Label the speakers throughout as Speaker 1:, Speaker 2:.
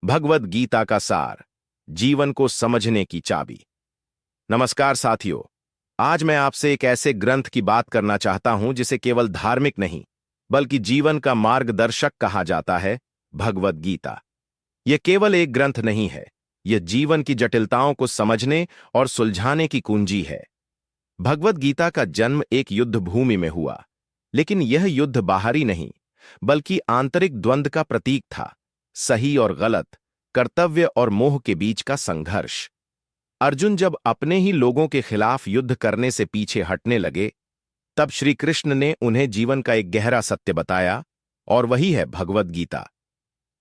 Speaker 1: भगवद गीता का सार, जीवन को समझने की चाबी। नमस्कार साथियों, आज मैं आपसे एक ऐसे ग्रंथ की बात करना चाहता हूं जिसे केवल धार्मिक नहीं बल्कि जीवन का मार्गदर्शक कहा जाता है, भगवद गीता। यह केवल एक ग्रंथ नहीं है, यह जीवन की जटिलताओं को समझने और सुलझाने की कुंजी है। भगवद गीता का जन्म एक युद्ध भूमि में हुआ, लेकिन यह युद्ध बाहरी नहीं बल्कि आंतरिक द्वंद्व का प्रतीक था। सही और गलत, कर्तव्य और मोह के बीच का संघर्ष। अर्जुन जब अपने ही लोगों के खिलाफ युद्ध करने से पीछे हटने लगे, तब श्री कृष्ण ने उन्हें जीवन का एक गहरा सत्य बताया, और वही है भगवद गीता।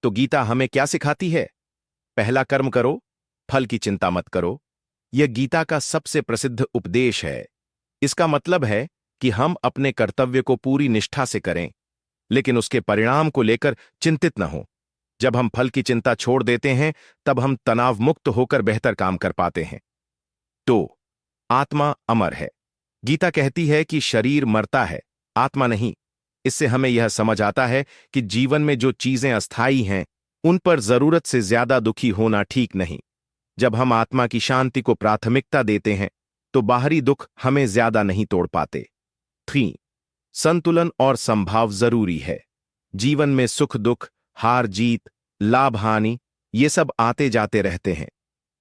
Speaker 1: तो गीता हमें क्या सिखाती है? पहला कर्म करो, फल की चिंता मत करो। यह गीता का सबसे प्रसिद्ध उपदेश है। इसका मतलब है कि हम अपने कर्तव्य को पूरी निष्ठा से करें, लेकिन उसके परिणाम को लेकर चिंतित न हों। जब हम फल की चिंता छोड़ देते हैं, तब हम तनाव मुक्त होकर बेहतर काम कर पाते हैं। तो आत्मा अमर है। गीता कहती है कि शरीर मरता है, आत्मा नहीं। इससे हमें यह समझ आता है कि जीवन में जो चीजें अस्थायी हैं, उन पर जरूरत से ज्यादा दुखी होना ठीक नहीं। जब हम आत्मा की शांति को प्राथमिकता देते हैं, तो बाहरी दुख हमें ज्यादा नहीं तोड़ पाते। 3. संतुलन और संभाव जरूरी है। जीवन में सुख दुख, हार जीत, लाभ हानि, ये सब आते जाते रहते हैं।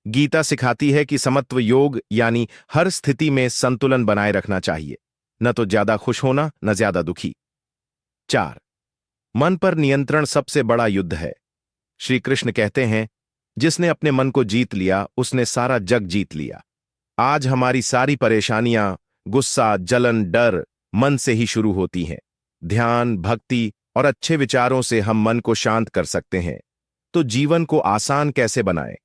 Speaker 1: गीता सिखाती है कि समत्व योग यानी हर स्थिति में संतुलन बनाए रखना चाहिए, न तो ज्यादा खुश होना न ज्यादा दुखी। 4. मन पर नियंत्रण सबसे बड़ा युद्ध है। श्री कृष्ण कहते हैं, जिसने अपने मन को जीत लिया उसने सारा जग जीत लिया। आज हमारी सारी परेशानियां, गुस्सा, जलन, डर मन से ही शुरू होती हैं। ध्यान, भक्ति और अच्छे विचारों से हम मन को शांत कर सकते हैं। तो जीवन को आसान कैसे बनाएं?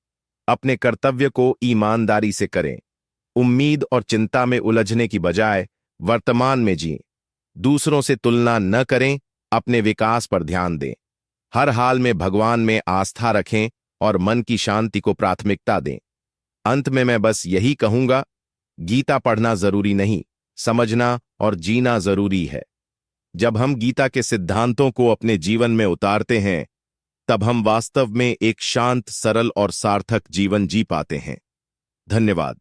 Speaker 1: अपने कर्तव्य को ईमानदारी से करें। उम्मीद और चिंता में उलझने की बजाय वर्तमान में जिएं। दूसरों से तुलना न करें, अपने विकास पर ध्यान दें। हर हाल में भगवान में आस्था रखें और मन की शांति को प्राथमिकता दें। अंत में मैं बस यही कहूंगा, गीता पढ़ना जरूरी नहीं, समझना और जीना जरूरी है। जब हम गीता के सिद्धांतों को अपने जीवन में उतारते हैं, तब हम वास्तव में एक शांत, सरल और सार्थक जीवन जी पाते हैं। धन्यवाद।